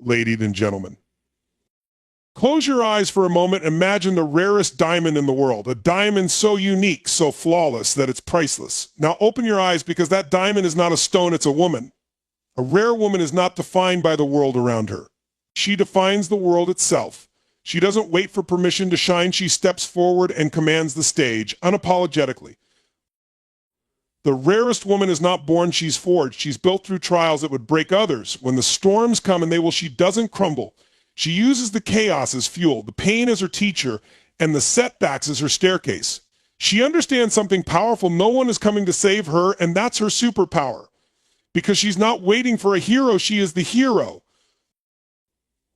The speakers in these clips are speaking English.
ladies and gentlemen. Close your eyes for a moment. Imagine the rarest diamond in the world, a diamond so unique, so flawless that it's priceless. Now open your eyes, because that diamond is not a stone, it's a woman. A rare woman is not defined by the world around her. She defines the world itself. She doesn't wait for permission to shine. She steps forward and commands the stage, unapologetically. The rarest woman is not born, she's forged. She's built through trials that would break others. When the storms come, and she doesn't crumble. She uses the chaos as fuel, the pain as her teacher, and the setbacks as her staircase. She understands something powerful. No one is coming to save her, and that's her superpower. Because she's not waiting for a hero, she is the hero.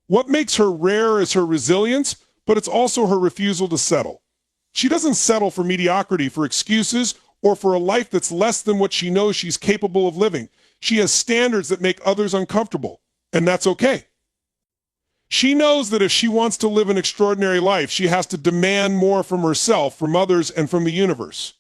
What makes her rare is her resilience, but it's also her refusal to settle. She doesn't settle for mediocrity, for excuses, or for a life that's less than what she knows she's capable of living. She has standards that make others uncomfortable, and that's okay. She knows that if she wants to live an extraordinary life, she has to demand more from herself, from others, and from the universe.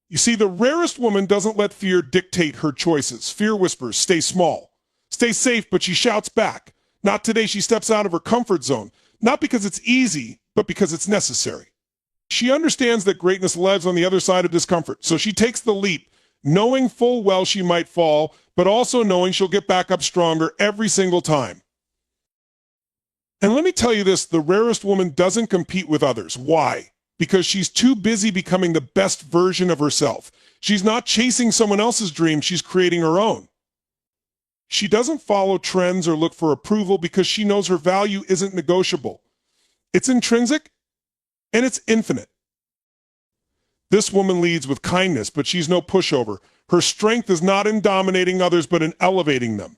You see, the rarest woman doesn't let fear dictate her choices. Fear whispers, stay small. Stay safe, but she shouts back. Not today. She steps out of her comfort zone, not because it's easy, but because it's necessary. She understands that greatness lives on the other side of discomfort, so she takes the leap, knowing full well she might fall, but also knowing she'll get back up stronger every single time. And let me tell you this, the rarest woman doesn't compete with others. Why? Because she's too busy becoming the best version of herself. She's not chasing someone else's dream, she's creating her own. She doesn't follow trends or look for approval, because she knows her value isn't negotiable. It's intrinsic, and it's infinite. This woman leads with kindness, but she's no pushover. Her strength is not in dominating others, but in elevating them.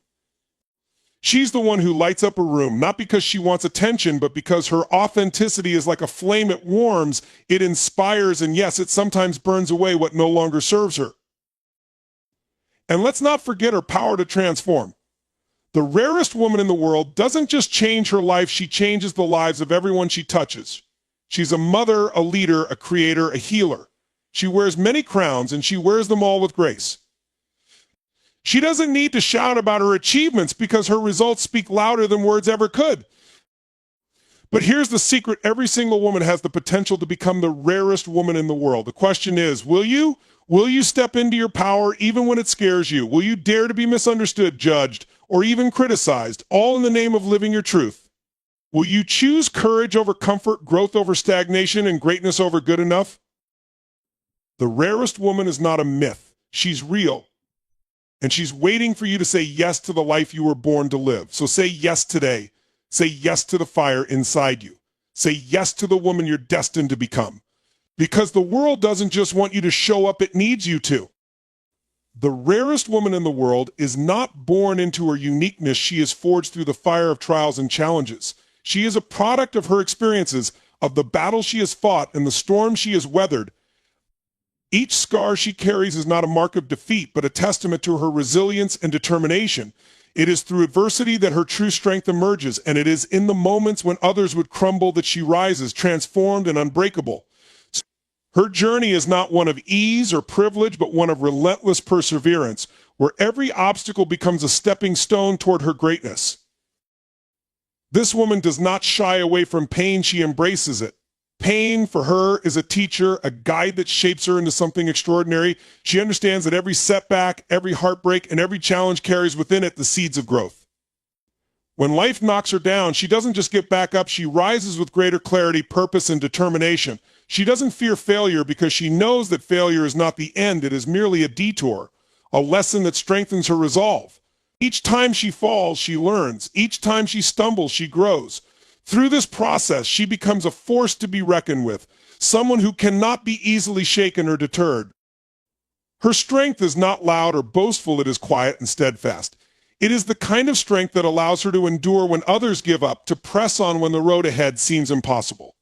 She's the one who lights up a room, not because she wants attention, but because her authenticity is like a flame. It warms, it inspires, and yes, it sometimes burns away what no longer serves her. And let's not forget her power to transform. The rarest woman in the world doesn't just change her life, she changes the lives of everyone she touches. She's a mother, a leader, a creator, a healer. She wears many crowns, and she wears them all with grace. She doesn't need to shout about her achievements, because her results speak louder than words ever could. But here's the secret. Every single woman has the potential to become the rarest woman in the world. The question is, will you? Will you step into your power even when it scares you? Will you dare to be misunderstood, judged, or even criticized, all in the name of living your truth? Will you choose courage over comfort, growth over stagnation, and greatness over good enough? The rarest woman is not a myth. She's real. And she's waiting for you to say yes to the life you were born to live. So say yes today. Say yes to the fire inside you. Say yes to the woman you're destined to become. Because the world doesn't just want you to show up, it needs you to. The rarest woman in the world is not born into her uniqueness. She is forged through the fire of trials and challenges. She is a product of her experiences, of the battles she has fought and the storms she has weathered. Each scar she carries is not a mark of defeat, but a testament to her resilience and determination. It is through adversity that her true strength emerges, and it is in the moments when others would crumble that she rises, transformed and unbreakable. Her journey is not one of ease or privilege, but one of relentless perseverance, where every obstacle becomes a stepping stone toward her greatness. This woman does not shy away from pain, she embraces it. Pain for her is a teacher, a guide that shapes her into something extraordinary. She understands that every setback, every heartbreak, and every challenge carries within it the seeds of growth. When life knocks her down, she doesn't just get back up, she rises with greater clarity, purpose, and determination. She doesn't fear failure because she knows that failure is not the end, it is merely a detour, a lesson that strengthens her resolve. Each time she falls, she learns. Each time she stumbles, she grows. Through this process, she becomes a force to be reckoned with, someone who cannot be easily shaken or deterred. Her strength is not loud or boastful, it is quiet and steadfast. It is the kind of strength that allows her to endure when others give up, to press on when the road ahead seems impossible.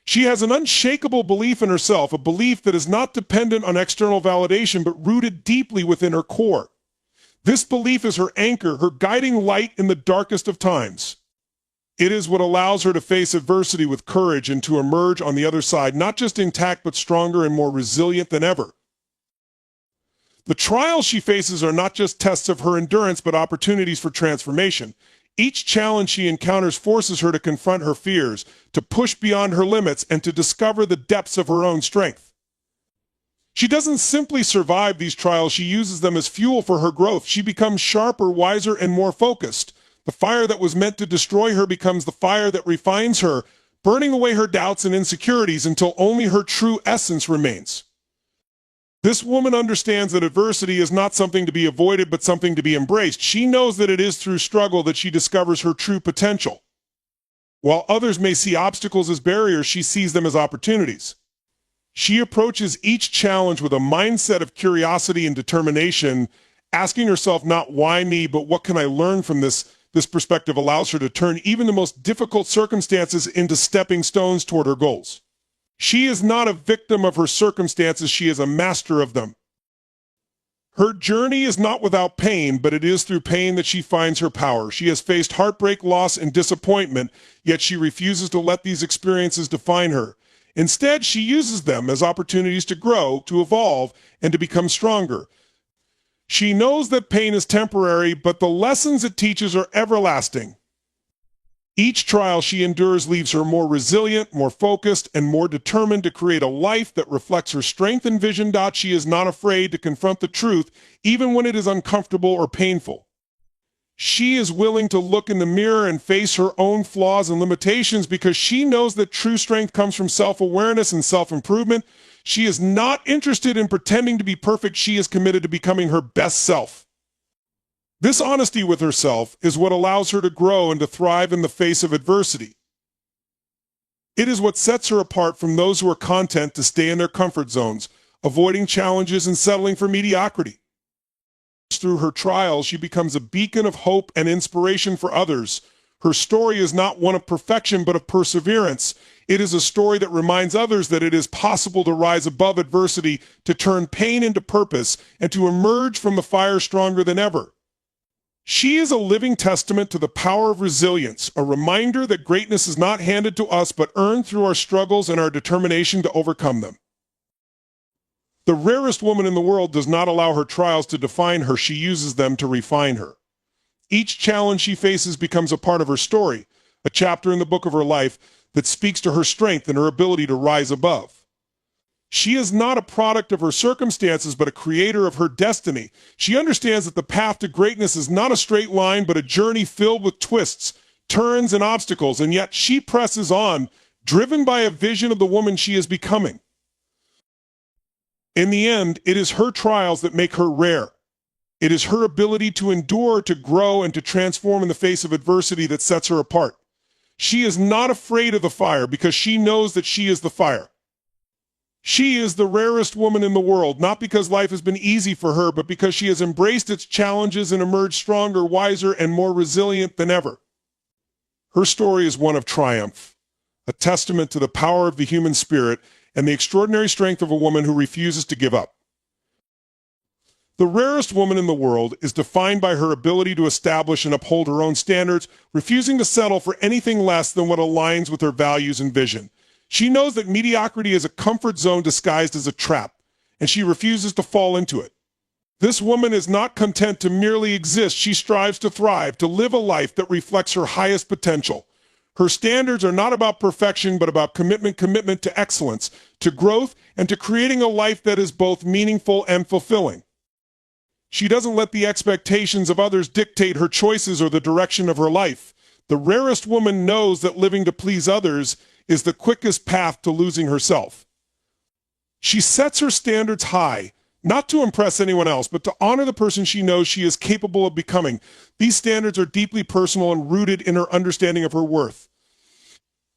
She has an unshakable belief in herself, a belief that is not dependent on external validation, but rooted deeply within her core. This belief is her anchor, her guiding light in the darkest of times. It is what allows her to face adversity with courage and to emerge on the other side, not just intact, but stronger and more resilient than ever. The trials she faces are not just tests of her endurance, but opportunities for transformation. Each challenge she encounters forces her to confront her fears, to push beyond her limits, and to discover the depths of her own strength. She doesn't simply survive these trials, she uses them as fuel for her growth. She becomes sharper, wiser, and more focused. The fire that was meant to destroy her becomes the fire that refines her, burning away her doubts and insecurities until only her true essence remains. This woman understands that adversity is not something to be avoided, but something to be embraced. She knows that it is through struggle that she discovers her true potential. While others may see obstacles as barriers, she sees them as opportunities. She approaches each challenge with a mindset of curiosity and determination, asking herself not why me, but what can I learn from this? This perspective allows her to turn even the most difficult circumstances into stepping stones toward her goals. She is not a victim of her circumstances, she is a master of them. Her journey is not without pain, but it is through pain that she finds her power. She has faced heartbreak, loss, and disappointment, yet she refuses to let these experiences define her. Instead, she uses them as opportunities to grow, to evolve, and to become stronger. She knows that pain is temporary, but the lessons it teaches are everlasting. Each trial she endures leaves her more resilient, more focused, and more determined to create a life that reflects her strength and vision. She is not afraid to confront the truth, even when it is uncomfortable or painful. She is willing to look in the mirror and face her own flaws and limitations because she knows that true strength comes from self-awareness and self-improvement. She is not interested in pretending to be perfect. She is committed to becoming her best self. This honesty with herself is what allows her to grow and to thrive in the face of adversity. It is what sets her apart from those who are content to stay in their comfort zones, avoiding challenges and settling for mediocrity. Through her trials, she becomes a beacon of hope and inspiration for others. Her story is not one of perfection, but of perseverance. It is a story that reminds others that it is possible to rise above adversity, to turn pain into purpose, and to emerge from the fire stronger than ever. She is a living testament to the power of resilience, a reminder that greatness is not handed to us but earned through our struggles and our determination to overcome them. The rarest woman in the world does not allow her trials to define her, she uses them to refine her. Each challenge she faces becomes a part of her story, a chapter in the book of her life that speaks to her strength and her ability to rise above. She is not a product of her circumstances, but a creator of her destiny. She understands that the path to greatness is not a straight line, but a journey filled with twists, turns, and obstacles, and yet she presses on, driven by a vision of the woman she is becoming. In the end, it is her trials that make her rare. It is her ability to endure, to grow, and to transform in the face of adversity that sets her apart. She is not afraid of the fire because she knows that she is the fire. She is the rarest woman in the world, not because life has been easy for her, but because she has embraced its challenges and emerged stronger, wiser, and more resilient than ever. Her story is one of triumph, a testament to the power of the human spirit and the extraordinary strength of a woman who refuses to give up. The rarest woman in the world is defined by her ability to establish and uphold her own standards, refusing to settle for anything less than what aligns with her values and vision. She knows that mediocrity is a comfort zone disguised as a trap, and she refuses to fall into it. This woman is not content to merely exist. She strives to thrive, to live a life that reflects her highest potential. Her standards are not about perfection, but about commitment to excellence, to growth, and to creating a life that is both meaningful and fulfilling. She doesn't let the expectations of others dictate her choices or the direction of her life. The rarest woman knows that living to please others is the quickest path to losing herself. She sets her standards high, not to impress anyone else, but to honor the person she knows she is capable of becoming. These standards are deeply personal and rooted in her understanding of her worth.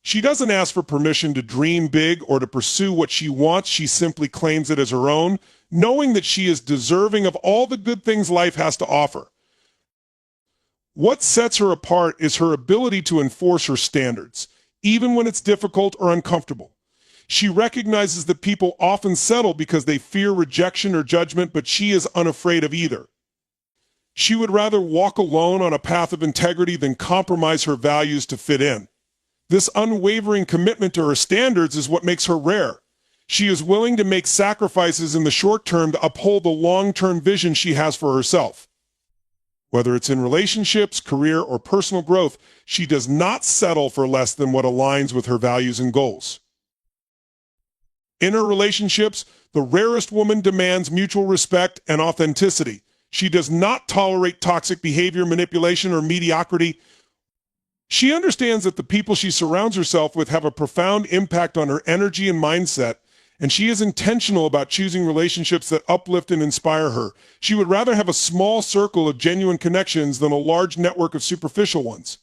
She doesn't ask for permission to dream big or to pursue what she wants. She simply claims it as her own, knowing that she is deserving of all the good things life has to offer. What sets her apart is her ability to enforce her standards, even when it's difficult or uncomfortable. She recognizes that people often settle because they fear rejection or judgment, but she is unafraid of either. She would rather walk alone on a path of integrity than compromise her values to fit in. This unwavering commitment to her standards is what makes her rare. She is willing to make sacrifices in the short term to uphold the long-term vision she has for herself. Whether it's in relationships, career, or personal growth, she does not settle for less than what aligns with her values and goals. In her relationships, the rarest woman demands mutual respect and authenticity. She does not tolerate toxic behavior, manipulation, or mediocrity. She understands that the people she surrounds herself with have a profound impact on her energy and mindset, and she is intentional about choosing relationships that uplift and inspire her. She would rather have a small circle of genuine connections than a large network of superficial ones.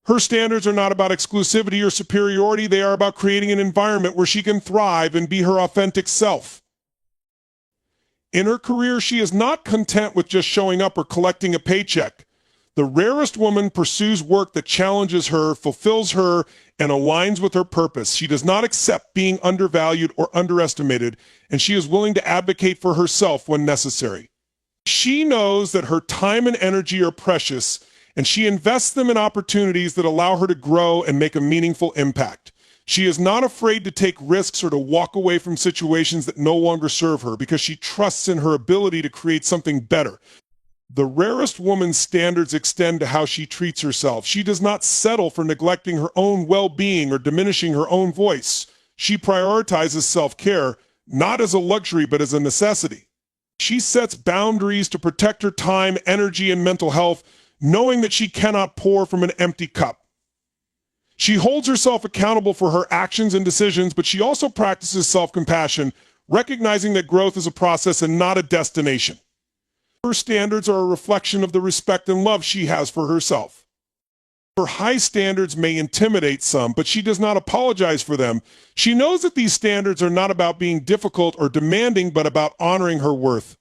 Her standards are not about exclusivity or superiority. They are about creating an environment where she can thrive and be her authentic self. In her career, she is not content with just showing up or collecting a paycheck. The rarest woman pursues work that challenges her, fulfills her, and aligns with her purpose. She does not accept being undervalued or underestimated, and she is willing to advocate for herself when necessary. She knows that her time and energy are precious, and she invests them in opportunities that allow her to grow and make a meaningful impact. She is not afraid to take risks or to walk away from situations that no longer serve her because she trusts in her ability to create something better. The rarest woman's standards extend to how she treats herself. She does not settle for neglecting her own well-being or diminishing her own voice. She prioritizes self-care, not as a luxury, but as a necessity. She sets boundaries to protect her time, energy, and mental health, knowing that she cannot pour from an empty cup. She holds herself accountable for her actions and decisions, but she also practices self-compassion, recognizing that growth is a process and not a destination. Her standards are a reflection of the respect and love she has for herself. Her high standards may intimidate some, but she does not apologize for them. She knows that these standards are not about being difficult or demanding, but about honoring her worth.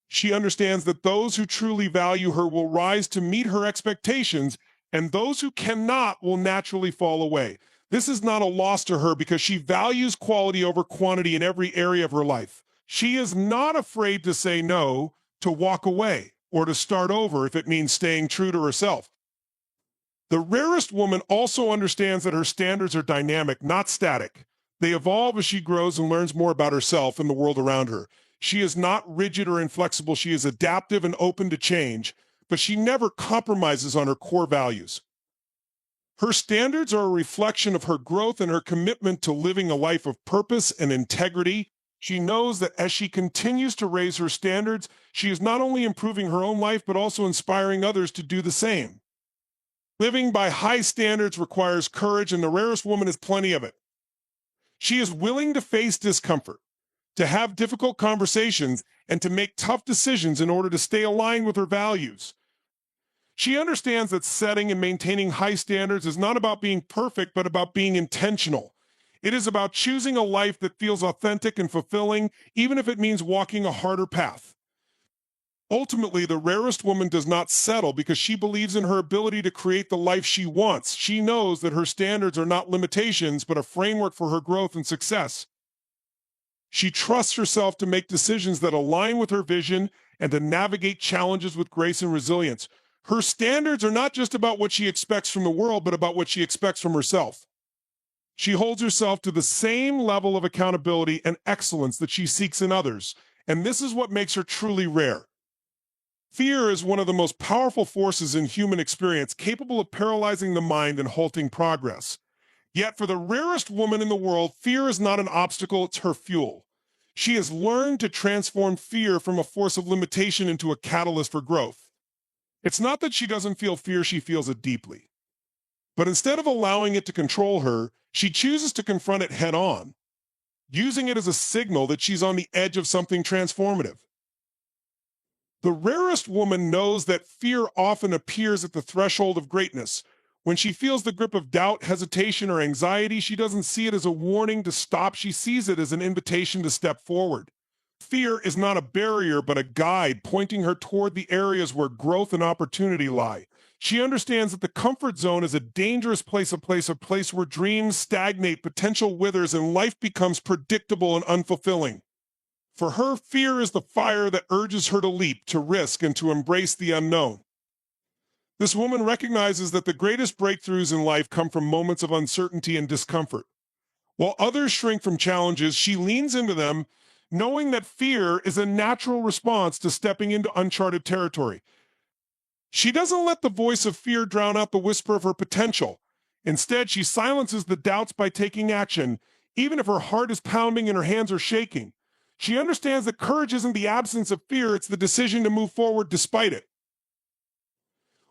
She understands that those who truly value her will rise to meet her expectations, and those who cannot will naturally fall away. This is not a loss to her because she values quality over quantity in every area of her life. She is not afraid to say no, to walk away, or to start over if it means staying true to herself. The rarest woman also understands that her standards are dynamic, not static. They evolve as she grows and learns more about herself and the world around her. She is not rigid or inflexible. She is adaptive and open to change, but she never compromises on her core values. Her standards are a reflection of her growth and her commitment to living a life of purpose and integrity. She knows that as she continues to raise her standards, she is not only improving her own life, but also inspiring others to do the same. Living by high standards requires courage, and the rarest woman has plenty of it. She is willing to face discomfort, to have difficult conversations, and to make tough decisions in order to stay aligned with her values. She understands that setting and maintaining high standards is not about being perfect, but about being intentional. It is about choosing a life that feels authentic and fulfilling, even if it means walking a harder path. Ultimately, the rarest woman does not settle because she believes in her ability to create the life she wants. She knows that her standards are not limitations, but a framework for her growth and success. She trusts herself to make decisions that align with her vision and to navigate challenges with grace and resilience. Her standards are not just about what she expects from the world, but about what she expects from herself. She holds herself to the same level of accountability and excellence that she seeks in others, and this is what makes her truly rare. Fear is one of the most powerful forces in human experience, capable of paralyzing the mind and halting progress. Yet for the rarest woman in the world, fear is not an obstacle, it's her fuel. She has learned to transform fear from a force of limitation into a catalyst for growth. It's not that she doesn't feel fear, she feels it deeply. But instead of allowing it to control her, she chooses to confront it head-on, using it as a signal that she's on the edge of something transformative. The rarest woman knows that fear often appears at the threshold of greatness. When she feels the grip of doubt, hesitation, or anxiety, she doesn't see it as a warning to stop. She sees it as an invitation to step forward. Fear is not a barrier, but a guide pointing her toward the areas where growth and opportunity lie. She understands that the comfort zone is a dangerous place, a place where dreams stagnate, potential withers, and life becomes predictable and unfulfilling. For her, fear is the fire that urges her to leap, to risk, and to embrace the unknown. This woman recognizes that the greatest breakthroughs in life come from moments of uncertainty and discomfort. While others shrink from challenges, she leans into them, knowing that fear is a natural response to stepping into uncharted territory. She doesn't let the voice of fear drown out the whisper of her potential. Instead, she silences the doubts by taking action, even if her heart is pounding and her hands are shaking. She understands that courage isn't the absence of fear, it's the decision to move forward despite it.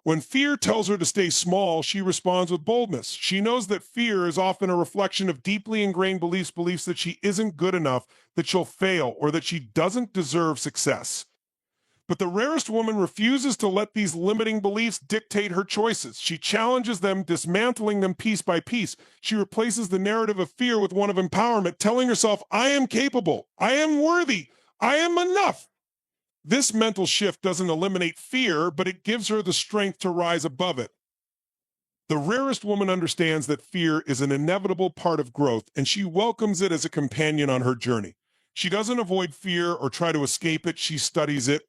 When fear tells her to stay small, she responds with boldness. She knows that fear is often a reflection of deeply ingrained beliefs that she isn't good enough, that she'll fail, or that she doesn't deserve success. But the rarest woman refuses to let these limiting beliefs dictate her choices. She challenges them, dismantling them piece by piece. She replaces the narrative of fear with one of empowerment, telling herself, I am capable, I am worthy, I am enough. This mental shift doesn't eliminate fear, but it gives her the strength to rise above it. The rarest woman understands that fear is an inevitable part of growth, and she welcomes it as a companion on her journey. She doesn't avoid fear or try to escape it, she studies it,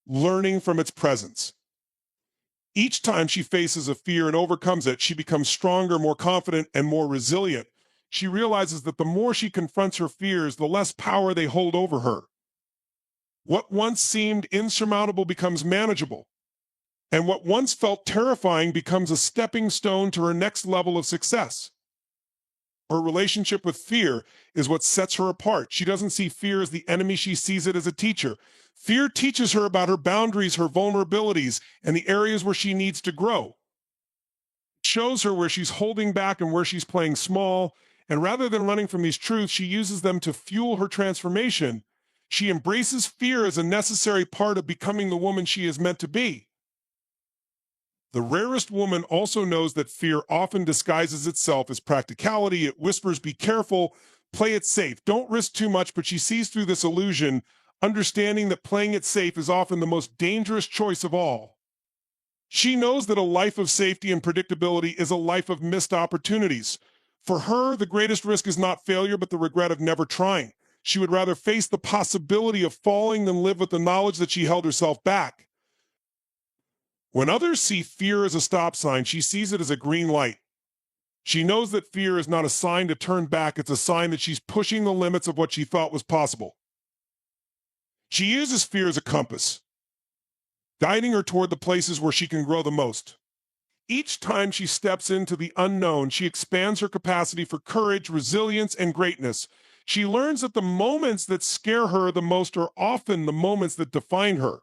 learning from its presence. Each time she faces a fear and overcomes it, she becomes stronger, more confident, and more resilient. She realizes that the more she confronts her fears, the less power they hold over her. What once seemed insurmountable becomes manageable, and what once felt terrifying becomes a stepping stone to her next level of success. Her relationship with fear is what sets her apart. She doesn't see fear as the enemy, she sees it as a teacher. Fear teaches her about her boundaries, her vulnerabilities, and the areas where she needs to grow. It shows her where she's holding back and where she's playing small, and rather than running from these truths, she uses them to fuel her transformation. She embraces fear as a necessary part of becoming the woman she is meant to be. The rarest woman also knows that fear often disguises itself as practicality. It whispers, be careful, play it safe, don't risk too much, but she sees through this illusion, understanding that playing it safe is often the most dangerous choice of all. She knows that a life of safety and predictability is a life of missed opportunities. For her, the greatest risk is not failure, but the regret of never trying. She would rather face the possibility of falling than live with the knowledge that she held herself back. When others see fear as a stop sign, she sees it as a green light. She knows that fear is not a sign to turn back, it's a sign that she's pushing the limits of what she thought was possible. She uses fear as a compass, guiding her toward the places where she can grow the most. Each time she steps into the unknown, she expands her capacity for courage, resilience, and greatness. She learns that the moments that scare her the most are often the moments that define her.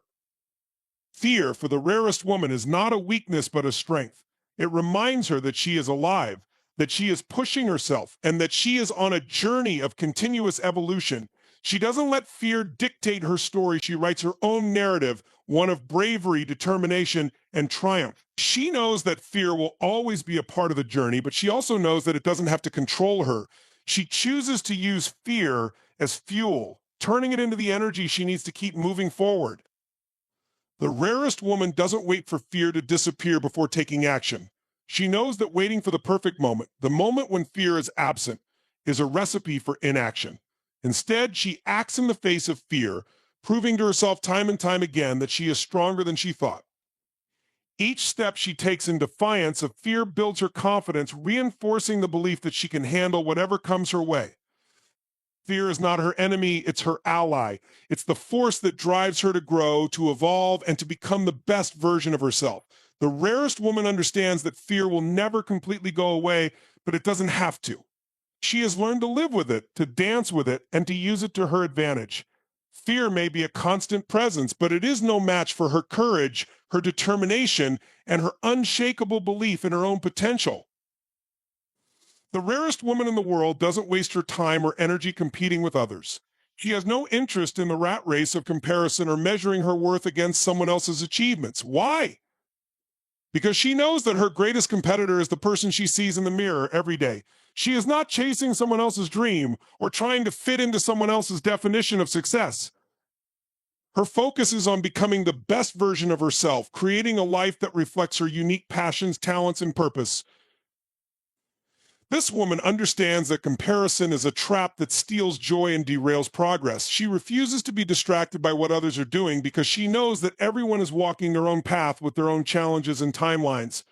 Fear, for the rarest woman, is not a weakness but a strength. It reminds her that she is alive, that she is pushing herself, and that she is on a journey of continuous evolution. She doesn't let fear dictate her story. She writes her own narrative, one of bravery, determination, and triumph. She knows that fear will always be a part of the journey, but she also knows that it doesn't have to control her. She chooses to use fear as fuel, turning it into the energy she needs to keep moving forward. The rarest woman doesn't wait for fear to disappear before taking action. She knows that waiting for the perfect moment, the moment when fear is absent, is a recipe for inaction. Instead, she acts in the face of fear, proving to herself time and time again that she is stronger than she thought. Each step she takes in defiance of fear builds her confidence, reinforcing the belief that she can handle whatever comes her way. Fear is not her enemy, it's her ally. It's the force that drives her to grow, to evolve, and to become the best version of herself. The rarest woman understands that fear will never completely go away, but it doesn't have to. She has learned to live with it, to dance with it, and to use it to her advantage. Fear may be a constant presence, but it is no match for her courage, her determination, and her unshakable belief in her own potential. The rarest woman in the world doesn't waste her time or energy competing with others. She has no interest in the rat race of comparison or measuring her worth against someone else's achievements. Why? Because she knows that her greatest competitor is the person she sees in the mirror every day. She is not chasing someone else's dream or trying to fit into someone else's definition of success. Her focus is on becoming the best version of herself, creating a life that reflects her unique passions, talents, and purpose. This woman understands that comparison is a trap that steals joy and derails progress. She refuses to be distracted by what others are doing because she knows that everyone is walking their own path with their own challenges and timelines.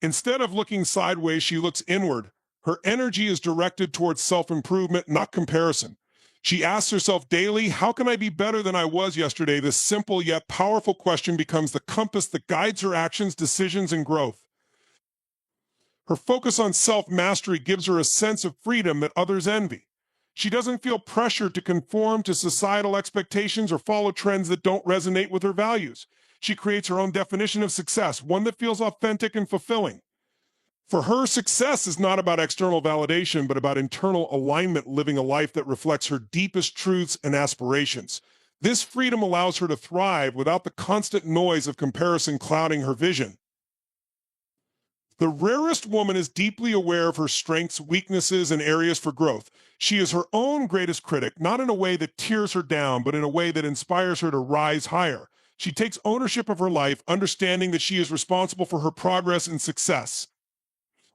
Instead of looking sideways, she looks inward, Her energy is directed towards self-improvement, not comparison. She asks herself daily, how can I be better than I was yesterday? This simple yet powerful question becomes the compass that guides her actions, decisions, and growth. Her focus on self-mastery gives her a sense of freedom that others envy. She doesn't feel pressured to conform to societal expectations or follow trends that don't resonate with her values. She creates her own definition of success, one that feels authentic and fulfilling. For her, success is not about external validation, but about internal alignment, living a life that reflects her deepest truths and aspirations. This freedom allows her to thrive without the constant noise of comparison clouding her vision. The rarest woman is deeply aware of her strengths, weaknesses, and areas for growth. She is her own greatest critic, not in a way that tears her down, but in a way that inspires her to rise higher. She takes ownership of her life, understanding that she is responsible for her progress and success.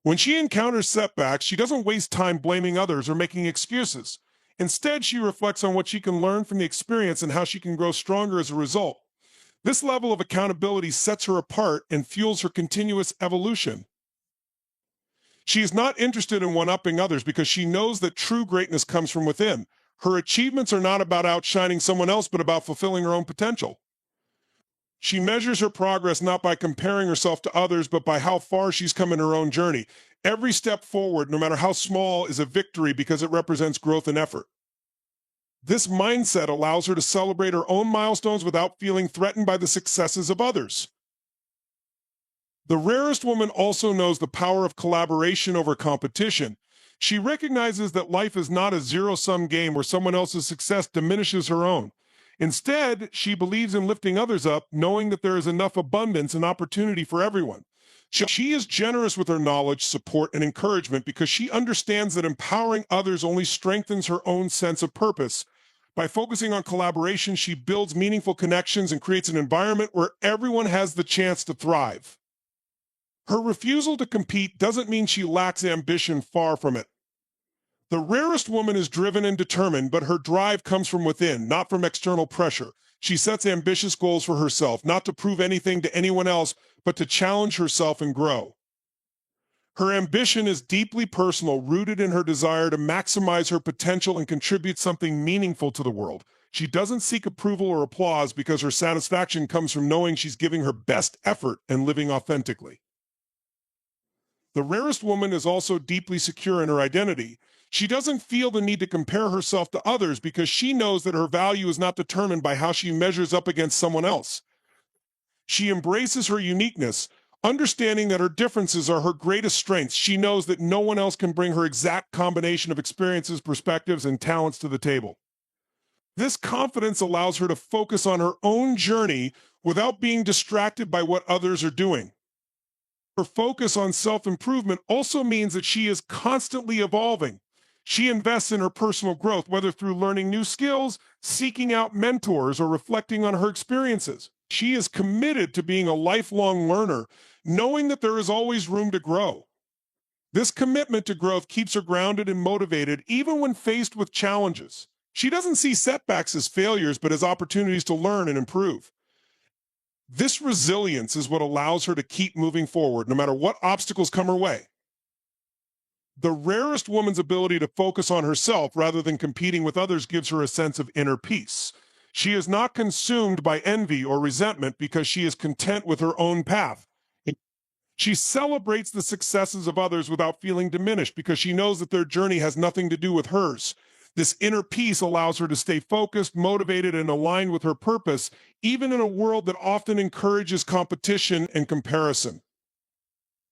When she encounters setbacks, she doesn't waste time blaming others or making excuses. Instead, she reflects on what she can learn from the experience and how she can grow stronger as a result. This level of accountability sets her apart and fuels her continuous evolution. She is not interested in one-upping others because she knows that true greatness comes from within. Her achievements are not about outshining someone else, but about fulfilling her own potential. She measures her progress not by comparing herself to others, but by how far she's come in her own journey. Every step forward, no matter how small, is a victory because it represents growth and effort. This mindset allows her to celebrate her own milestones without feeling threatened by the successes of others. The rarest woman also knows the power of collaboration over competition. She recognizes that life is not a zero-sum game where someone else's success diminishes her own. Instead, she believes in lifting others up, knowing that there is enough abundance and opportunity for everyone. She is generous with her knowledge, support, and encouragement because she understands that empowering others only strengthens her own sense of purpose. By focusing on collaboration, she builds meaningful connections and creates an environment where everyone has the chance to thrive. Her refusal to compete doesn't mean she lacks ambition, far from it. The rarest woman is driven and determined, but her drive comes from within, not from external pressure. She sets ambitious goals for herself, not to prove anything to anyone else, but to challenge herself and grow. Her ambition is deeply personal, rooted in her desire to maximize her potential and contribute something meaningful to the world. She doesn't seek approval or applause because her satisfaction comes from knowing she's giving her best effort and living authentically. The rarest woman is also deeply secure in her identity. She doesn't feel the need to compare herself to others because she knows that her value is not determined by how she measures up against someone else. She embraces her uniqueness, understanding that her differences are her greatest strengths. She knows that no one else can bring her exact combination of experiences, perspectives, and talents to the table. This confidence allows her to focus on her own journey without being distracted by what others are doing. Her focus on self-improvement also means that she is constantly evolving. She invests in her personal growth, whether through learning new skills, seeking out mentors, or reflecting on her experiences. She is committed to being a lifelong learner, knowing that there is always room to grow. This commitment to growth keeps her grounded and motivated even when faced with challenges. She doesn't see setbacks as failures, but as opportunities to learn and improve. This resilience is what allows her to keep moving forward, no matter what obstacles come her way. The rarest woman's ability to focus on herself rather than competing with others gives her a sense of inner peace. She is not consumed by envy or resentment because she is content with her own path. She celebrates the successes of others without feeling diminished because she knows that their journey has nothing to do with hers. This inner peace allows her to stay focused, motivated, and aligned with her purpose, even in a world that often encourages competition and comparison.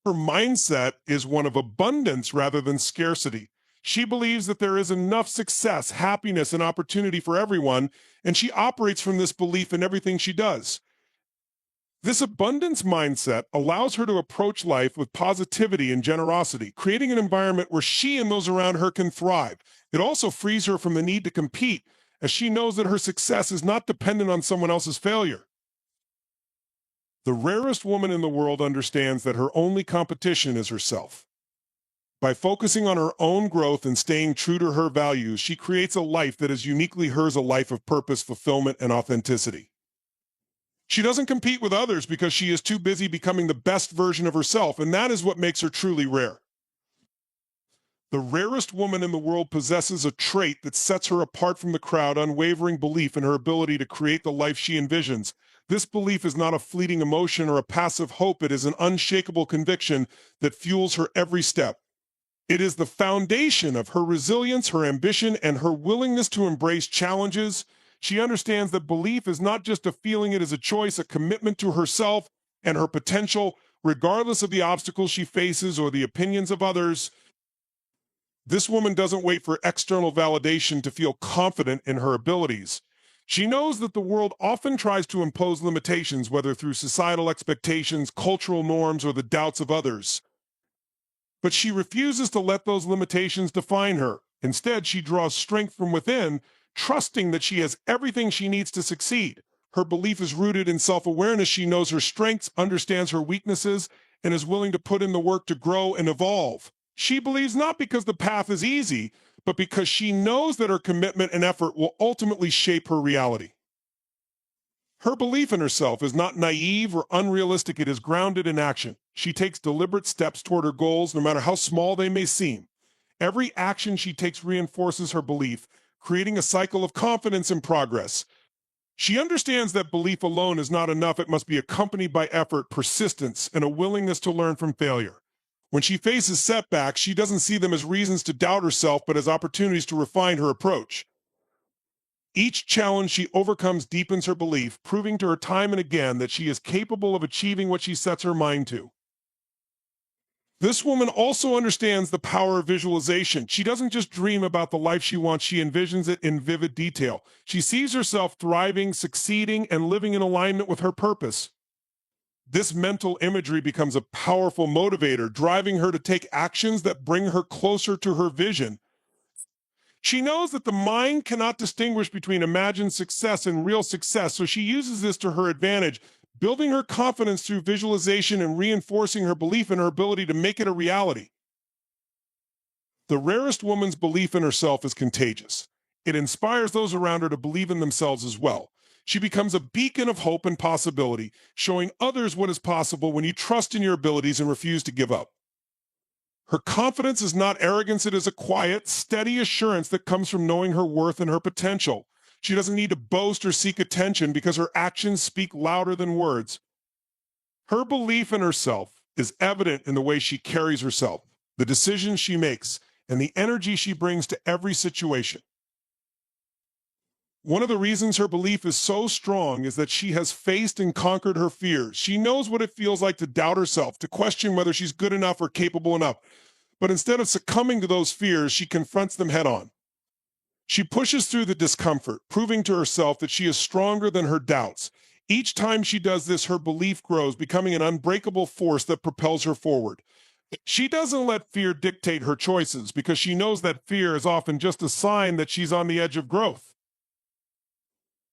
Her mindset is one of abundance rather than scarcity. She believes that there is enough success, happiness, and opportunity for everyone, and she operates from this belief in everything she does. This abundance mindset allows her to approach life with positivity and generosity, creating an environment where she and those around her can thrive. It also frees her from the need to compete, as she knows that her success is not dependent on someone else's failure. The rarest woman in the world understands that her only competition is herself. By focusing on her own growth and staying true to her values, she creates a life that is uniquely hers, a life of purpose, fulfillment, and authenticity. She doesn't compete with others because she is too busy becoming the best version of herself, and that is what makes her truly rare. The rarest woman in the world possesses a trait that sets her apart from the crowd: unwavering belief in her ability to create the life she envisions. This belief is not a fleeting emotion or a passive hope. It is an unshakable conviction that fuels her every step. It is the foundation of her resilience, her ambition, and her willingness to embrace challenges. She understands that belief is not just a feeling, it is a choice, a commitment to herself and her potential, regardless of the obstacles she faces or the opinions of others. This woman doesn't wait for external validation to feel confident in her abilities. She knows that the world often tries to impose limitations, whether through societal expectations, cultural norms, or the doubts of others. But she refuses to let those limitations define her. Instead, she draws strength from within, trusting that she has everything she needs to succeed. Her belief is rooted in self-awareness. She knows her strengths, understands her weaknesses, and is willing to put in the work to grow and evolve. She believes not because the path is easy, but because she knows that her commitment and effort will ultimately shape her reality. Her belief in herself is not naive or unrealistic. It is grounded in action. She takes deliberate steps toward her goals, no matter how small they may seem. Every action she takes reinforces her belief, creating a cycle of confidence and progress. She understands that belief alone is not enough. It must be accompanied by effort, persistence, and a willingness to learn from failure. When she faces setbacks, she doesn't see them as reasons to doubt herself, but as opportunities to refine her approach. Each challenge she overcomes deepens her belief, proving to her time and again that she is capable of achieving what she sets her mind to. This woman also understands the power of visualization. She doesn't just dream about the life she wants, she envisions it in vivid detail. She sees herself thriving, succeeding, and living in alignment with her purpose. This mental imagery becomes a powerful motivator, driving her to take actions that bring her closer to her vision. She knows that the mind cannot distinguish between imagined success and real success, so she uses this to her advantage, building her confidence through visualization and reinforcing her belief in her ability to make it a reality. The rarest woman's belief in herself is contagious. It inspires those around her to believe in themselves as well. She becomes a beacon of hope and possibility, showing others what is possible when you trust in your abilities and refuse to give up. Her confidence is not arrogance, it is a quiet, steady assurance that comes from knowing her worth and her potential. She doesn't need to boast or seek attention because her actions speak louder than words. Her belief in herself is evident in the way she carries herself, the decisions she makes, and the energy she brings to every situation. One of the reasons her belief is so strong is that she has faced and conquered her fears. She knows what it feels like to doubt herself, to question whether she's good enough or capable enough. But instead of succumbing to those fears, she confronts them head on. She pushes through the discomfort, proving to herself that she is stronger than her doubts. Each time she does this, her belief grows, becoming an unbreakable force that propels her forward. She doesn't let fear dictate her choices because she knows that fear is often just a sign that she's on the edge of growth.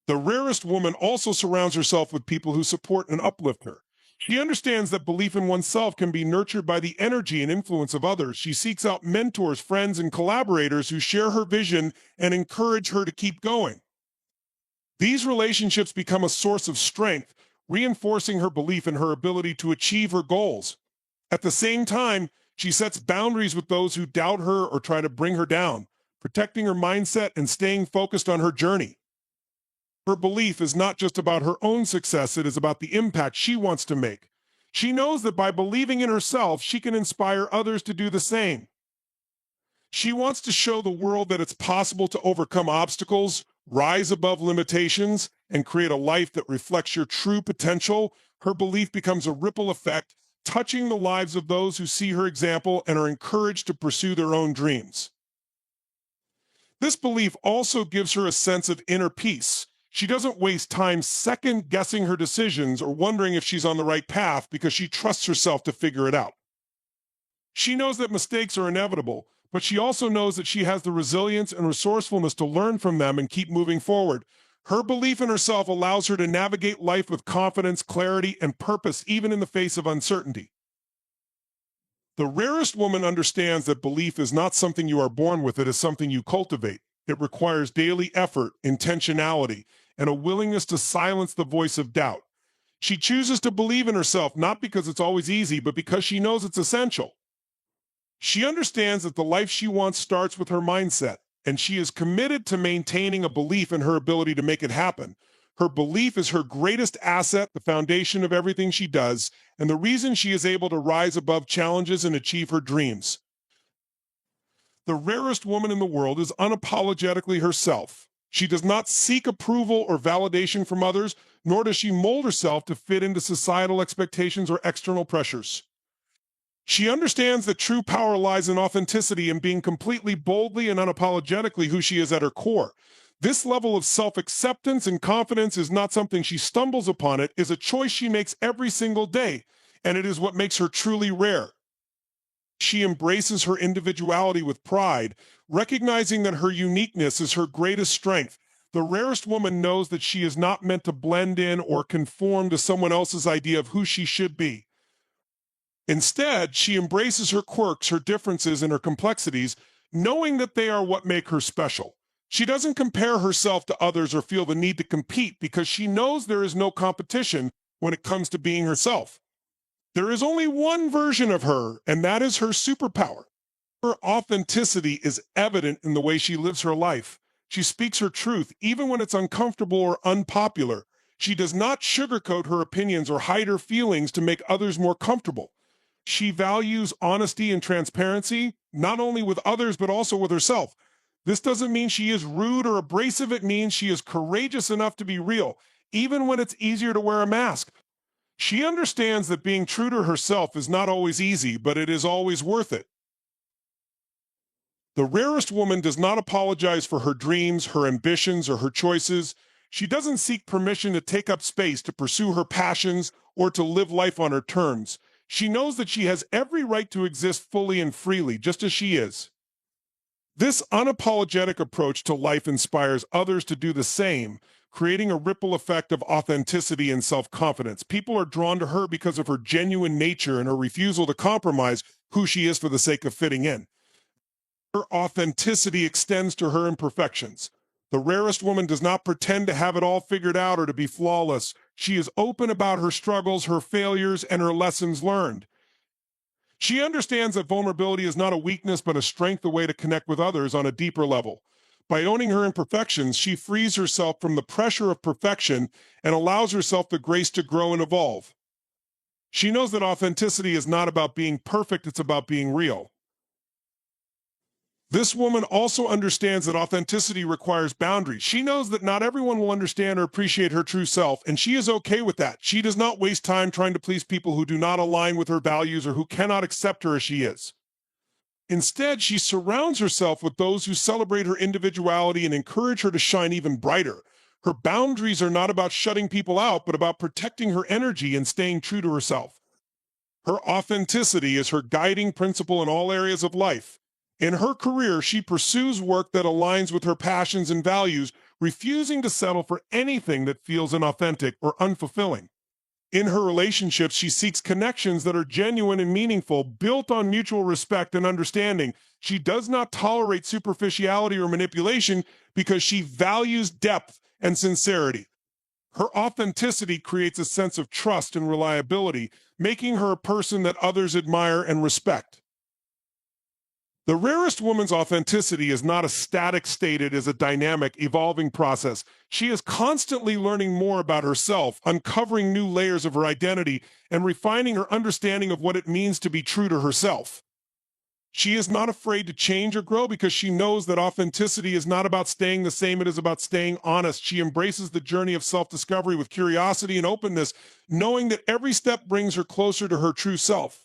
The rarest woman also surrounds herself with people who support and uplift her. She understands that belief in oneself can be nurtured by the energy and influence of others. She seeks out mentors, friends, and collaborators who share her vision and encourage her to keep going. These relationships become a source of strength, reinforcing her belief in her ability to achieve her goals. At the same time, she sets boundaries with those who doubt her or try to bring her down, protecting her mindset and staying focused on her journey. Her belief is not just about her own success, it is about the impact she wants to make. She knows that by believing in herself, she can inspire others to do the same. She wants to show the world that it's possible to overcome obstacles, rise above limitations, and create a life that reflects your true potential. Her belief becomes a ripple effect, touching the lives of those who see her example and are encouraged to pursue their own dreams. This belief also gives her a sense of inner peace. She doesn't waste time second-guessing her decisions or wondering if she's on the right path because she trusts herself to figure it out. She knows that mistakes are inevitable, but she also knows that she has the resilience and resourcefulness to learn from them and keep moving forward. Her belief in herself allows her to navigate life with confidence, clarity, and purpose, even in the face of uncertainty. The rarest woman understands that belief is not something you are born with, it is something you cultivate. It requires daily effort, intentionality, and a willingness to silence the voice of doubt. She chooses to believe in herself not because it's always easy, but because she knows it's essential. She understands that the life she wants starts with her mindset, and she is committed to maintaining a belief in her ability to make it happen. Her belief is her greatest asset, the foundation of everything she does, and the reason she is able to rise above challenges and achieve her dreams. The rarest woman in the world is unapologetically herself. She does not seek approval or validation from others, nor does she mold herself to fit into societal expectations or external pressures. She understands that true power lies in authenticity and being completely boldly and unapologetically who she is at her core. This level of self-acceptance and confidence is not something she stumbles upon. It is a choice she makes every single day, and it is what makes her truly rare. She embraces her individuality with pride, recognizing that her uniqueness is her greatest strength. The rarest woman knows that she is not meant to blend in or conform to someone else's idea of who she should be. Instead, she embraces her quirks, her differences, and her complexities, knowing that they are what make her special. She doesn't compare herself to others or feel the need to compete because she knows there is no competition when it comes to being herself. There is only one version of her, and that is her superpower. Her authenticity is evident in the way she lives her life. She speaks her truth, even when it's uncomfortable or unpopular. She does not sugarcoat her opinions or hide her feelings to make others more comfortable. She values honesty and transparency, not only with others, but also with herself. This doesn't mean she is rude or abrasive. It means she is courageous enough to be real, even when it's easier to wear a mask. She understands that being true to herself is not always easy, but it is always worth it. The rarest woman does not apologize for her dreams, her ambitions, or her choices. She doesn't seek permission to take up space, to pursue her passions, or to live life on her terms. She knows that she has every right to exist fully and freely, just as she is. This unapologetic approach to life inspires others to do the same, creating a ripple effect of authenticity and self-confidence. People are drawn to her because of her genuine nature and her refusal to compromise who she is for the sake of fitting in. Her authenticity extends to her imperfections. The rarest woman does not pretend to have it all figured out or to be flawless. She is open about her struggles, her failures, and her lessons learned. She understands that vulnerability is not a weakness, but a strength, a way to connect with others on a deeper level. By owning her imperfections, she frees herself from the pressure of perfection and allows herself the grace to grow and evolve. She knows that authenticity is not about being perfect, it's about being real. This woman also understands that authenticity requires boundaries. She knows that not everyone will understand or appreciate her true self, and she is okay with that. She does not waste time trying to please people who do not align with her values or who cannot accept her as she is. Instead, she surrounds herself with those who celebrate her individuality and encourage her to shine even brighter. Her boundaries are not about shutting people out, but about protecting her energy and staying true to herself. Her authenticity is her guiding principle in all areas of life. In her career, she pursues work that aligns with her passions and values, refusing to settle for anything that feels inauthentic or unfulfilling. In her relationships, she seeks connections that are genuine and meaningful, built on mutual respect and understanding. She does not tolerate superficiality or manipulation because she values depth and sincerity. Her authenticity creates a sense of trust and reliability, making her a person that others admire and respect. The rarest woman's authenticity is not a static state, it is a dynamic, evolving process. She is constantly learning more about herself, uncovering new layers of her identity, and refining her understanding of what it means to be true to herself. She is not afraid to change or grow because she knows that authenticity is not about staying the same, it is about staying honest. She embraces the journey of self-discovery with curiosity and openness, knowing that every step brings her closer to her true self.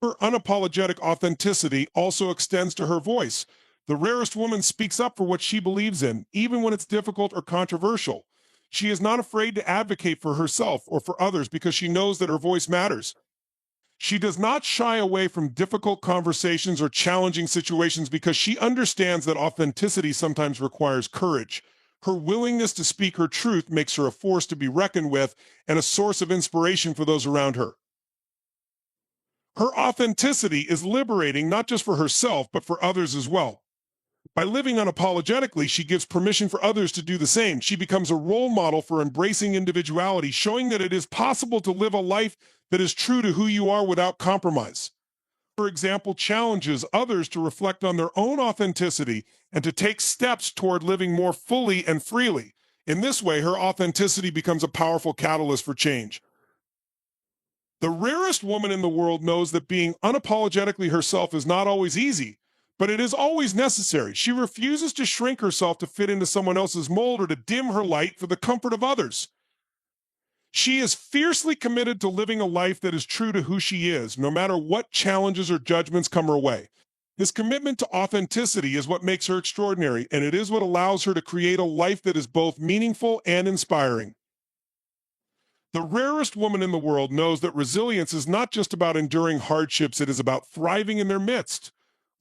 Her unapologetic authenticity also extends to her voice. The rarest woman speaks up for what she believes in, even when it's difficult or controversial. She is not afraid to advocate for herself or for others because she knows that her voice matters. She does not shy away from difficult conversations or challenging situations because she understands that authenticity sometimes requires courage. Her willingness to speak her truth makes her a force to be reckoned with and a source of inspiration for those around her. Her authenticity is liberating not just for herself, but for others as well. By living unapologetically, she gives permission for others to do the same. She becomes a role model for embracing individuality, showing that it is possible to live a life that is true to who you are without compromise. For example, challenges others to reflect on their own authenticity and to take steps toward living more fully and freely. In this way, her authenticity becomes a powerful catalyst for change. The rarest woman in the world knows that being unapologetically herself is not always easy, but it is always necessary. She refuses to shrink herself to fit into someone else's mold or to dim her light for the comfort of others. She is fiercely committed to living a life that is true to who she is, no matter what challenges or judgments come her way. This commitment to authenticity is what makes her extraordinary, and it is what allows her to create a life that is both meaningful and inspiring. The rarest woman in the world knows that resilience is not just about enduring hardships, it is about thriving in their midst.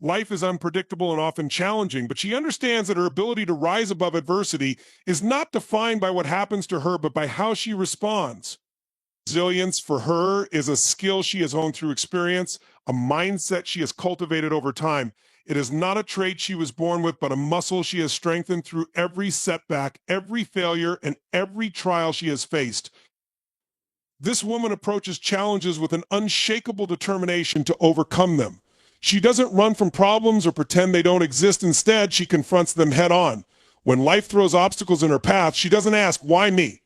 Life is unpredictable and often challenging, but she understands that her ability to rise above adversity is not defined by what happens to her, but by how she responds. Resilience for her is a skill she has honed through experience, a mindset she has cultivated over time. It is not a trait she was born with, but a muscle she has strengthened through every setback, every failure, and every trial she has faced. This woman approaches challenges with an unshakable determination to overcome them. She doesn't run from problems or pretend they don't exist. Instead, she confronts them head on. When life throws obstacles in her path, she doesn't ask, "Why me?"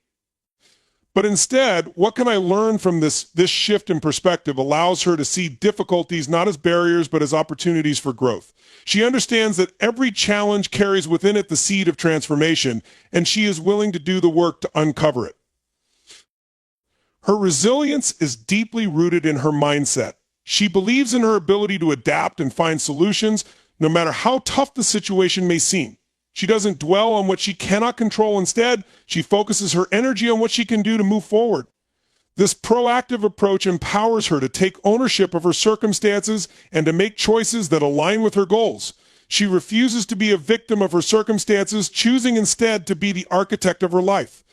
But instead, what can I learn from this shift in perspective allows her to see difficulties not as barriers, but as opportunities for growth. She understands that every challenge carries within it the seed of transformation, and she is willing to do the work to uncover it. Her resilience is deeply rooted in her mindset. She believes in her ability to adapt and find solutions, no matter how tough the situation may seem. She doesn't dwell on what she cannot control. Instead, she focuses her energy on what she can do to move forward. This proactive approach empowers her to take ownership of her circumstances and to make choices that align with her goals. She refuses to be a victim of her circumstances, choosing instead to be the architect of her life.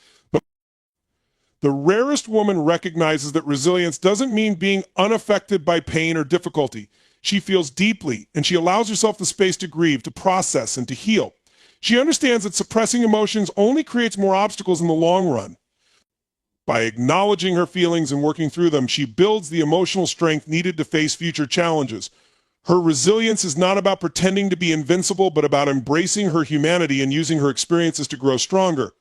The rarest woman recognizes that resilience doesn't mean being unaffected by pain or difficulty. She feels deeply, and she allows herself the space to grieve, to process, and to heal. She understands that suppressing emotions only creates more obstacles in the long run. By acknowledging her feelings and working through them, she builds the emotional strength needed to face future challenges. Her resilience is not about pretending to be invincible, but about embracing her humanity and using her experiences to grow stronger.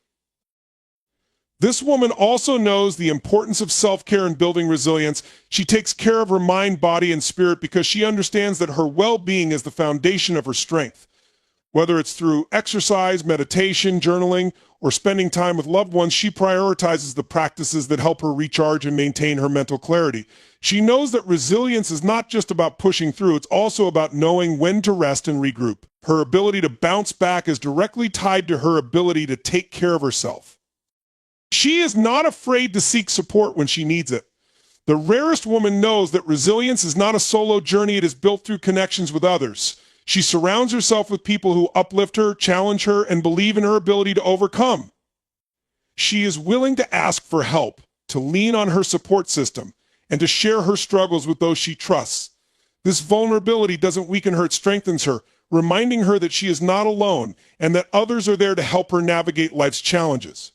This woman also knows the importance of self-care in building resilience. She takes care of her mind, body, and spirit because she understands that her well-being is the foundation of her strength. Whether it's through exercise, meditation, journaling, or spending time with loved ones, she prioritizes the practices that help her recharge and maintain her mental clarity. She knows that resilience is not just about pushing through, it's also about knowing when to rest and regroup. Her ability to bounce back is directly tied to her ability to take care of herself. She is not afraid to seek support when she needs it. The rarest woman knows that resilience is not a solo journey, it is built through connections with others. She surrounds herself with people who uplift her, challenge her, and believe in her ability to overcome. She is willing to ask for help, to lean on her support system, and to share her struggles with those she trusts. This vulnerability doesn't weaken her, it strengthens her, reminding her that she is not alone and that others are there to help her navigate life's challenges.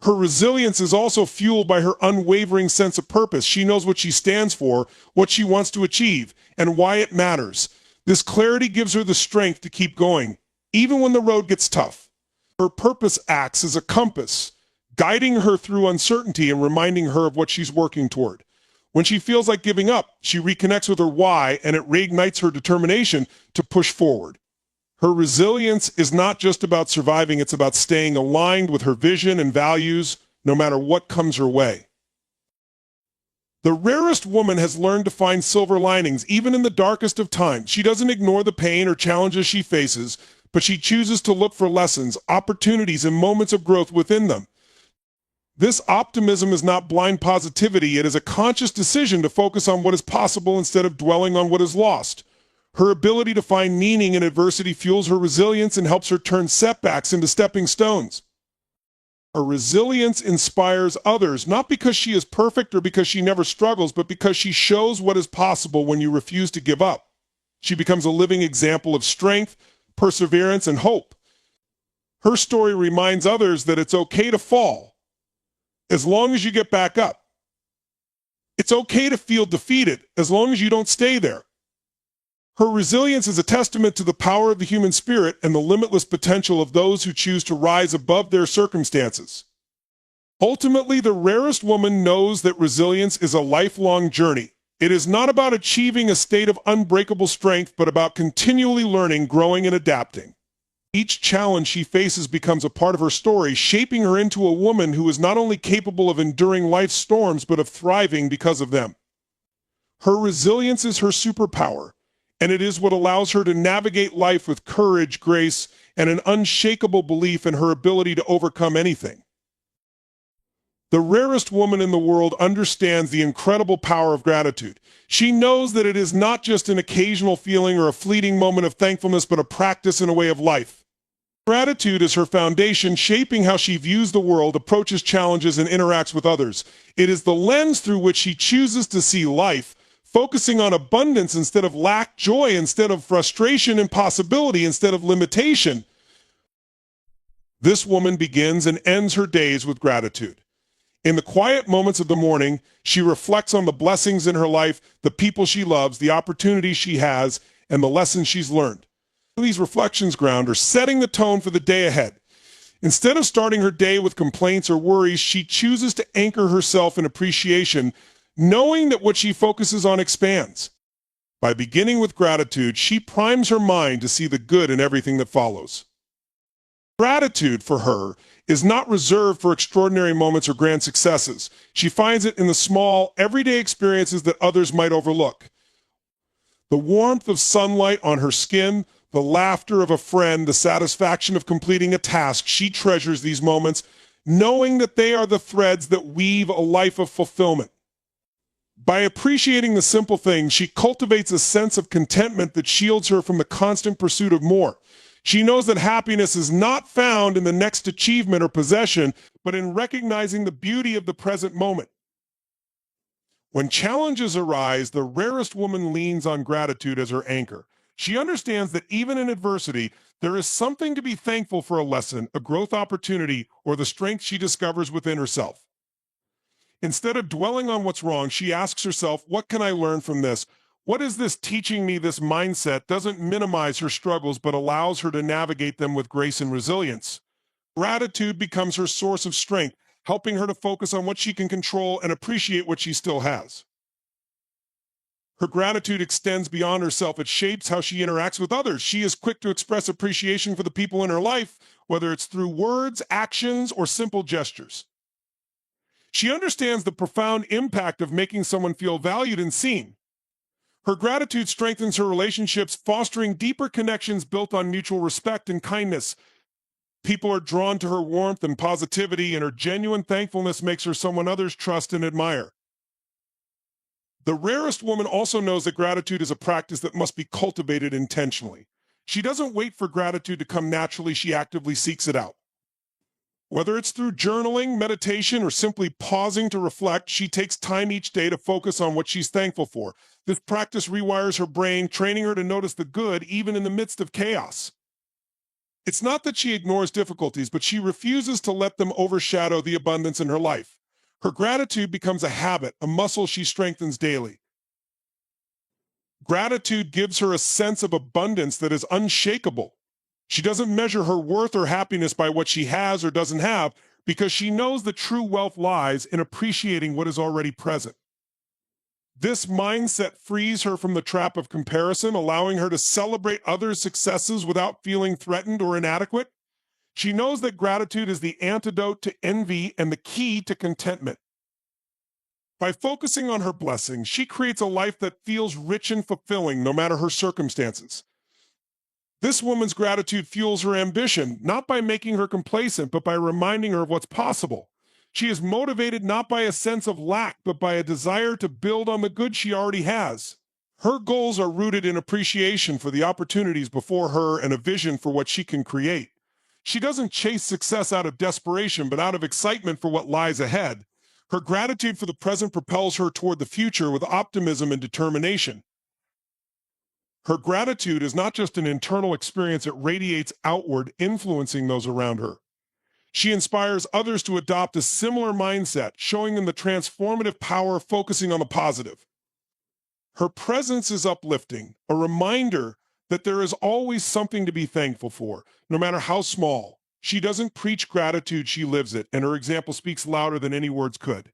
Her resilience is also fueled by her unwavering sense of purpose. She knows what she stands for, what she wants to achieve, and why it matters. This clarity gives her the strength to keep going, even when the road gets tough. Her purpose acts as a compass, guiding her through uncertainty and reminding her of what she's working toward. When she feels like giving up, she reconnects with her why, and it reignites her determination to push forward. Her resilience is not just about surviving, it's about staying aligned with her vision and values, no matter what comes her way. The rarest woman has learned to find silver linings, even in the darkest of times. She doesn't ignore the pain or challenges she faces, but she chooses to look for lessons, opportunities, and moments of growth within them. This optimism is not blind positivity, it is a conscious decision to focus on what is possible instead of dwelling on what is lost. Her ability to find meaning in adversity fuels her resilience and helps her turn setbacks into stepping stones. Her resilience inspires others, not because she is perfect or because she never struggles, but because she shows what is possible when you refuse to give up. She becomes a living example of strength, perseverance, and hope. Her story reminds others that it's okay to fall, as long as you get back up. It's okay to feel defeated as long as you don't stay there. Her resilience is a testament to the power of the human spirit and the limitless potential of those who choose to rise above their circumstances. Ultimately, the rarest woman knows that resilience is a lifelong journey. It is not about achieving a state of unbreakable strength, but about continually learning, growing, and adapting. Each challenge she faces becomes a part of her story, shaping her into a woman who is not only capable of enduring life's storms, but of thriving because of them. Her resilience is her superpower, and it is what allows her to navigate life with courage, grace, and an unshakable belief in her ability to overcome anything. The rarest woman in the world understands the incredible power of gratitude. She knows that it is not just an occasional feeling or a fleeting moment of thankfulness, but a practice and a way of life. Gratitude is her foundation, shaping how she views the world, approaches challenges, and interacts with others. It is the lens through which she chooses to see life, focusing on abundance instead of lack, joy instead of frustration, and possibility instead of limitation. This woman begins and ends her days with gratitude. In the quiet moments of the morning, she reflects on the blessings in her life, the people she loves, the opportunities she has, and the lessons she's learned. These reflections ground her, setting the tone for the day ahead. Instead of starting her day with complaints or worries, she chooses to anchor herself in appreciation, knowing that what she focuses on expands. By beginning with gratitude, she primes her mind to see the good in everything that follows. Gratitude, for her, is not reserved for extraordinary moments or grand successes. She finds it in the small, everyday experiences that others might overlook. The warmth of sunlight on her skin, the laughter of a friend, the satisfaction of completing a task. She treasures these moments, knowing that they are the threads that weave a life of fulfillment. By appreciating the simple things, she cultivates a sense of contentment that shields her from the constant pursuit of more. She knows that happiness is not found in the next achievement or possession, but in recognizing the beauty of the present moment. When challenges arise, the rarest woman leans on gratitude as her anchor. She understands that even in adversity, there is something to be thankful for: a lesson, a growth opportunity, or the strength she discovers within herself. Instead of dwelling on what's wrong, she asks herself, what can I learn from this? What is this teaching me? This mindset doesn't minimize her struggles, but allows her to navigate them with grace and resilience. Gratitude becomes her source of strength, helping her to focus on what she can control and appreciate what she still has. Her gratitude extends beyond herself. It shapes how she interacts with others. She is quick to express appreciation for the people in her life, whether it's through words, actions, or simple gestures. She understands the profound impact of making someone feel valued and seen. Her gratitude strengthens her relationships, fostering deeper connections built on mutual respect and kindness. People are drawn to her warmth and positivity, and her genuine thankfulness makes her someone others trust and admire. The rarest woman also knows that gratitude is a practice that must be cultivated intentionally. She doesn't wait for gratitude to come naturally, she actively seeks it out. Whether it's through journaling, meditation, or simply pausing to reflect, she takes time each day to focus on what she's thankful for. This practice rewires her brain, training her to notice the good even in the midst of chaos. It's not that she ignores difficulties, but she refuses to let them overshadow the abundance in her life. Her gratitude becomes a habit, a muscle she strengthens daily. Gratitude gives her a sense of abundance that is unshakable. She doesn't measure her worth or happiness by what she has or doesn't have, because she knows that true wealth lies in appreciating what is already present. This mindset frees her from the trap of comparison, allowing her to celebrate others' successes without feeling threatened or inadequate. She knows that gratitude is the antidote to envy and the key to contentment. By focusing on her blessings, she creates a life that feels rich and fulfilling no matter her circumstances. This woman's gratitude fuels her ambition, not by making her complacent, but by reminding her of what's possible. She is motivated not by a sense of lack, but by a desire to build on the good she already has. Her goals are rooted in appreciation for the opportunities before her and a vision for what she can create. She doesn't chase success out of desperation, but out of excitement for what lies ahead. Her gratitude for the present propels her toward the future with optimism and determination. Her gratitude is not just an internal experience, it radiates outward, influencing those around her. She inspires others to adopt a similar mindset, showing them the transformative power of focusing on the positive. Her presence is uplifting, a reminder that there is always something to be thankful for, no matter how small. She doesn't preach gratitude, she lives it, and her example speaks louder than any words could.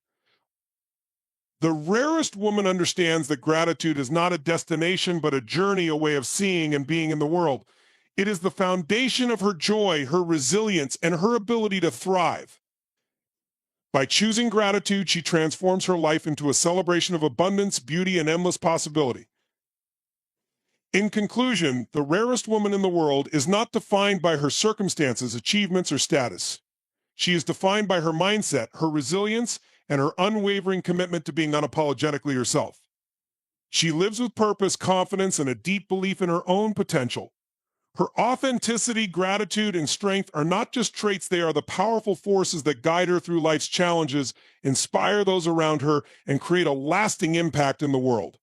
The rarest woman understands that gratitude is not a destination, but a journey, a way of seeing and being in the world. It is the foundation of her joy, her resilience, and her ability to thrive. By choosing gratitude, she transforms her life into a celebration of abundance, beauty, and endless possibility. In conclusion, the rarest woman in the world is not defined by her circumstances, achievements, or status. She is defined by her mindset, her resilience, and her unwavering commitment to being unapologetically herself. She lives with purpose, confidence, and a deep belief in her own potential. Her authenticity, gratitude, and strength are not just traits, they are the powerful forces that guide her through life's challenges, inspire those around her, and create a lasting impact in the world.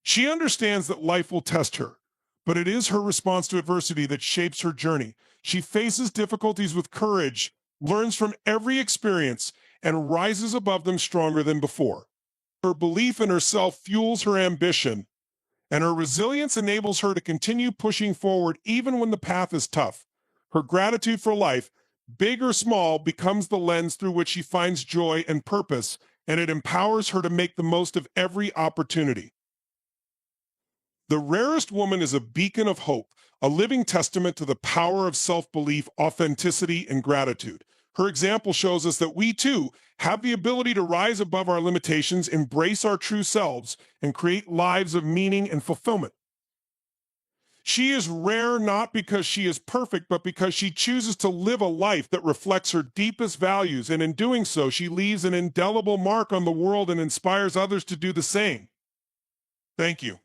She understands that life will test her, but it is her response to adversity that shapes her journey. She faces difficulties with courage, learns from every experience, and rises above them stronger than before. Her belief in herself fuels her ambition, and her resilience enables her to continue pushing forward even when the path is tough. Her gratitude for life, big or small, becomes the lens through which she finds joy and purpose, and it empowers her to make the most of every opportunity. The rarest woman is a beacon of hope, a living testament to the power of self-belief, authenticity, and gratitude. Her example shows us that we, too, have the ability to rise above our limitations, embrace our true selves, and create lives of meaning and fulfillment. She is rare not because she is perfect, but because she chooses to live a life that reflects her deepest values, and in doing so, she leaves an indelible mark on the world and inspires others to do the same. Thank you.